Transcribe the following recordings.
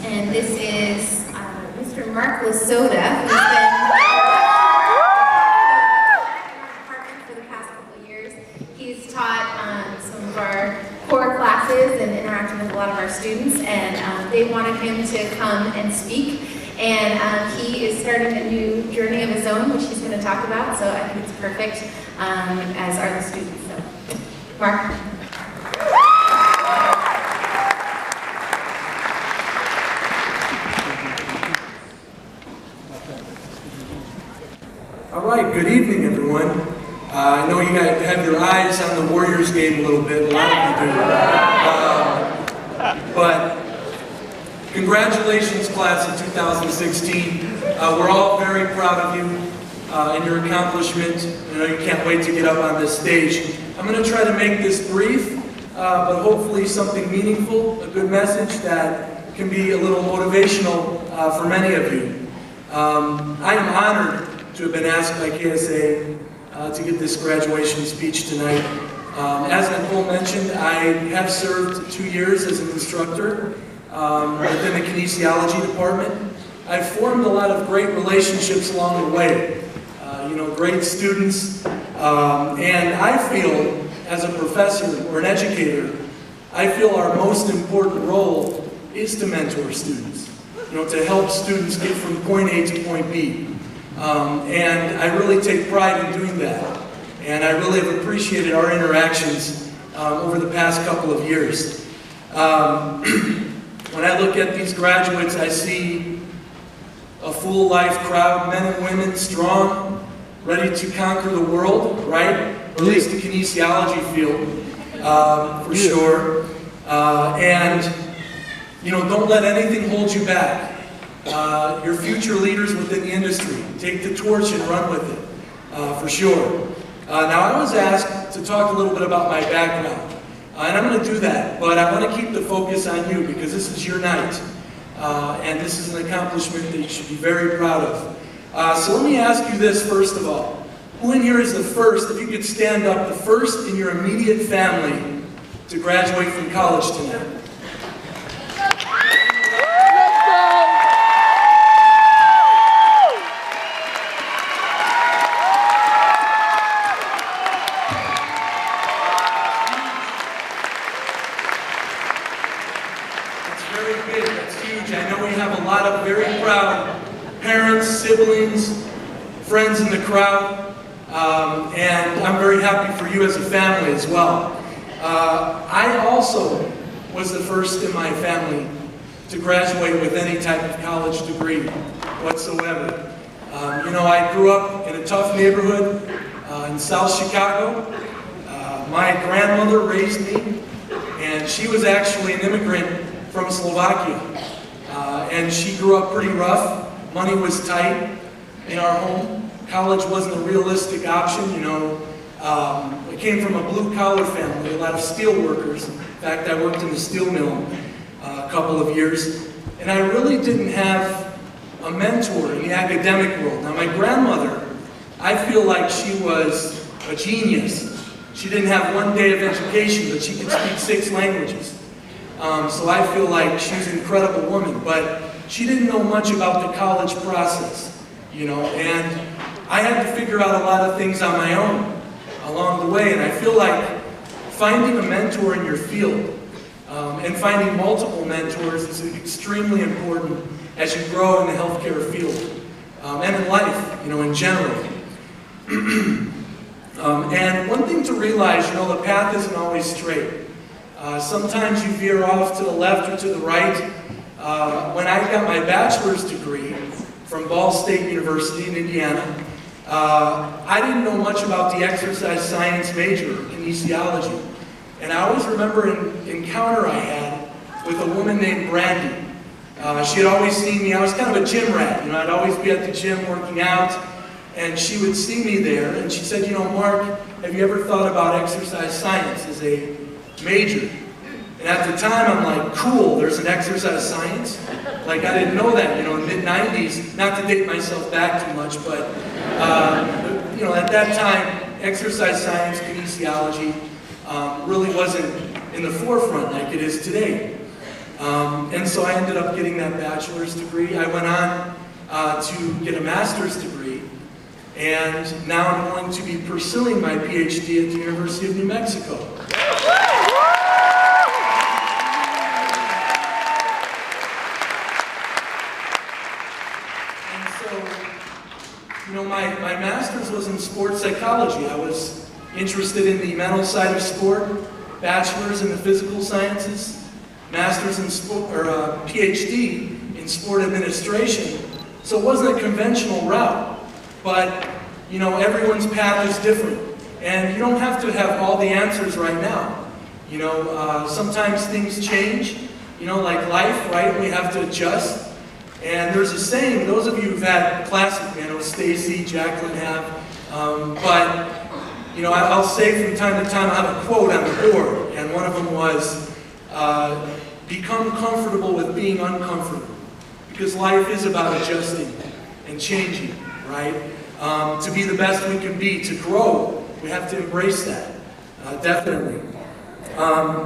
and this is Mr. Mark LaSota, who's been department for the past couple of years. He's taught some of our core classes and interacted with a lot of our students, and they wanted him to come and speak. And he is starting a new journey of his own, which he's going to talk about, so I think it's perfect, as are the students. So, Mark. All right, good evening, everyone. I know you guys have your eyes on the Warriors game a little bit, a lot of you do. But congratulations, class of 2016. We're all very proud of you and your accomplishment. I know you can't wait to get up on this stage. I'm going to try to make this brief, but hopefully something meaningful, a good message that can be a little motivational for many of you. I am honored to have been asked by KSA to give this graduation speech tonight. As Nicole mentioned, I have served 2 years as an instructor within the Kinesiology department. I've formed a lot of great relationships along the way, great students, and I feel, as a professor or an educator, I feel our most important role is to mentor students, to help students get from point A to point B. And I really take pride in doing that. And I really have appreciated our interactions over the past couple of years. When I look at these graduates, I see a full life crowd, men and women, strong, ready to conquer the world, right? Or at least the kinesiology field, for sure. And, don't let anything hold you back. Your future leaders within the industry, take the torch and run with it, for sure. Now, I was asked to talk a little bit about my background, and I'm going to do that, but I want to keep the focus on you because this is your night, and this is an accomplishment that you should be very proud of. So let me ask you this first of all. Who in here is the first, if you could stand up, the first in your immediate family to graduate from college tonight? Parents, siblings, friends in the crowd, and I'm very happy for you as a family as well. I also was the first in my family to graduate with any type of college degree whatsoever. I grew up in a tough neighborhood in South Chicago. My grandmother raised me, and she was actually an immigrant from Slovakia, and she grew up pretty rough. Money was tight in our home. College wasn't a realistic option, I came from a blue-collar family, a lot of steel workers. In fact, I worked in the steel mill a couple of years. And I really didn't have a mentor in the academic world. Now, my grandmother, I feel like she was a genius. She didn't have 1 day of education, but she could speak 6 languages. So I feel like she's an incredible woman. But she didn't know much about the college process, and I had to figure out a lot of things on my own along the way, and I feel like finding a mentor in your field and finding multiple mentors is extremely important as you grow in the healthcare field and in life, in general. And one thing to realize, the path isn't always straight. Sometimes you veer off to the left or to the right. When I got my bachelor's degree from Ball State University in Indiana, I didn't know much about the exercise science major, kinesiology. And I always remember an encounter I had with a woman named Brandy. She had always seen me, I was kind of a gym rat, I'd always be at the gym working out, and she would see me there, and she said, Mark, have you ever thought about exercise science as a major? And at the time, I'm like, cool, there's an exercise science? Like, I didn't know that, in the mid-90s, not to date myself back too much, but, at that time, exercise science, kinesiology, really wasn't in the forefront like it is today. And so I ended up getting that bachelor's degree. I went on to get a master's degree, and now I'm going to be pursuing my PhD at the University of New Mexico. And so, you know, my master's was in sports psychology. I was interested in the mental side of sport, bachelor's in the physical sciences, master's in sport, or PhD in sport administration. So it wasn't a conventional route, but you know, everyone's path is different, and you don't have to have all the answers right now. You know, sometimes things change. You know, like life, right? We have to adjust. And there's a saying. Those of you who've had class with me, I know Stacy, Jacqueline have, but you know, I'll say from time to time, I have a quote on the board, and one of them was, become comfortable with being uncomfortable. Because life is about adjusting and changing, right? To be the best we can be, to grow, we have to embrace that, definitely.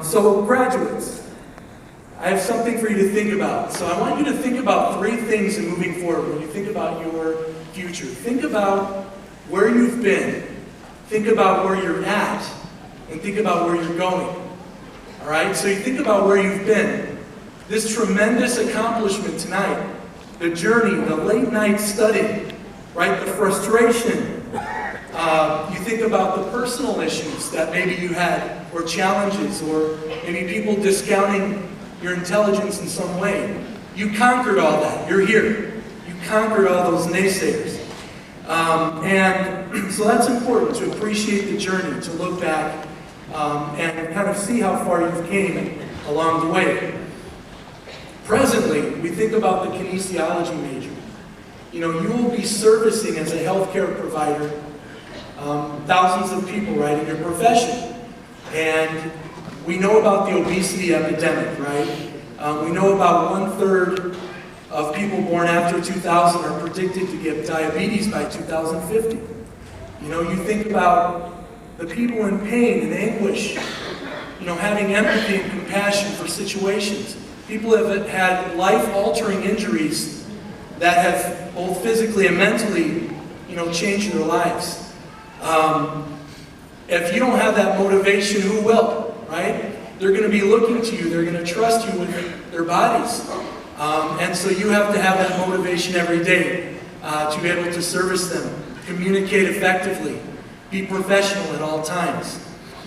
So graduates, I have something for you to think about. So I want you to think about 3 things in moving forward when you think about your future. Think about where you've been, think about where you're at, and think about where you're going. All right, so you think about where you've been. This tremendous accomplishment tonight, the journey, the late night study, right, the frustration. You think about the personal issues that maybe you had, or challenges, or maybe people discounting your intelligence in some way. You conquered all that. You're here. You conquered all those naysayers. And so that's important, to appreciate the journey, to look back and kind of see how far you've came along the way. Presently, we think about the kinesiology major. You know, you will be servicing as a healthcare provider thousands of people, right, in your profession. And we know about the obesity epidemic, right? We know about 1/3 of people born after 2000 are predicted to get diabetes by 2050. You know, you think about the people in pain and anguish, you know, having empathy and compassion for situations. People have had life-altering injuries that have both physically and mentally, you know, changed their lives. If you don't have that motivation, who will, right? They're going to be looking to you. They're going to trust you with their bodies. And so you have to have that motivation every day to be able to service them, communicate effectively, be professional at all times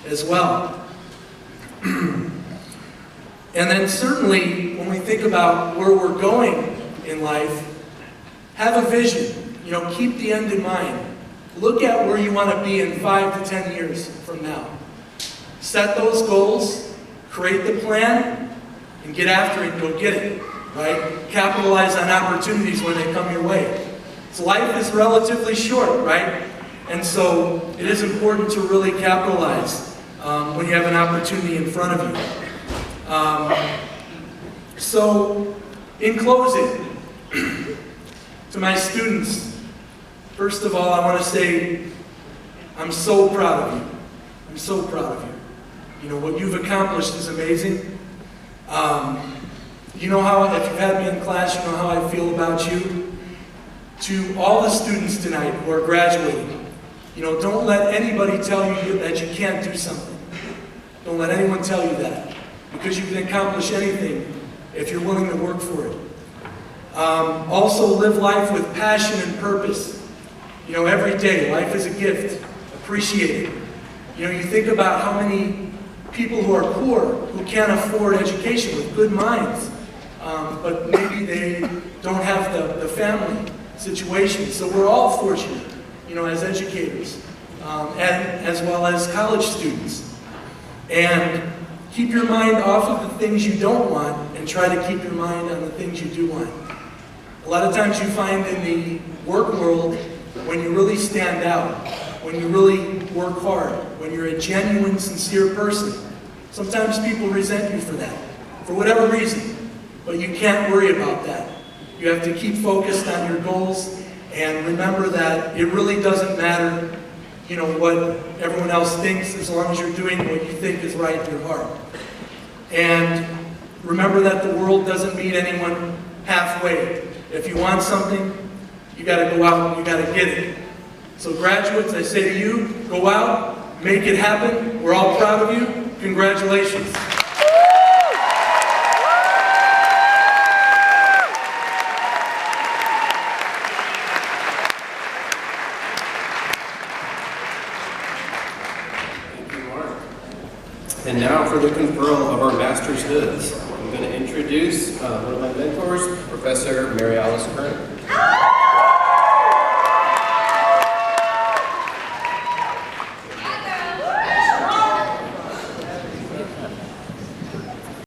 as well. And then certainly, when we think about where we're going in life, have a vision. You know, keep the end in mind. Look at where you want to be in 5 to 10 years from now. Set those goals, create the plan, and get after it and go get it, right? Capitalize on opportunities when they come your way. So life is relatively short, right? And so it is important to really capitalize when you have an opportunity in front of you. So, in closing, to my students, first of all, I want to say I'm so proud of you. I'm so proud of you. You know, what you've accomplished is amazing. You know how, if you've had me in class, you know how I feel about you. To all the students tonight who are graduating, you know, don't let anybody tell you that you can't do something. Don't let anyone tell you that. Because you can accomplish anything if you're willing to work for it. Also, live life with passion and purpose. You know, every day, life is a gift. Appreciate it. You know, you think about how many people who are poor, who can't afford education with good minds, but maybe they don't have the family situation. So we're all fortunate, you know, as educators, and as well as college students. And keep your mind off of the things you don't want and try to keep your mind on the things you do want. A lot of times you find in the work world, when you really stand out, when you really work hard, when you're a genuine, sincere person, sometimes people resent you for that, for whatever reason. But you can't worry about that. You have to keep focused on your goals and remember that it really doesn't matter, you know, what everyone else thinks, as long as you're doing what you think is right in your heart. And remember that the world doesn't meet anyone halfway. If you want something, you got to go out and you got to get it. So graduates, I say to you, go out, make it happen. We're all proud of you. Congratulations. And now for the conferral of our master's hoods. I'm going to introduce one of my mentors, Professor Mary Alice Kern.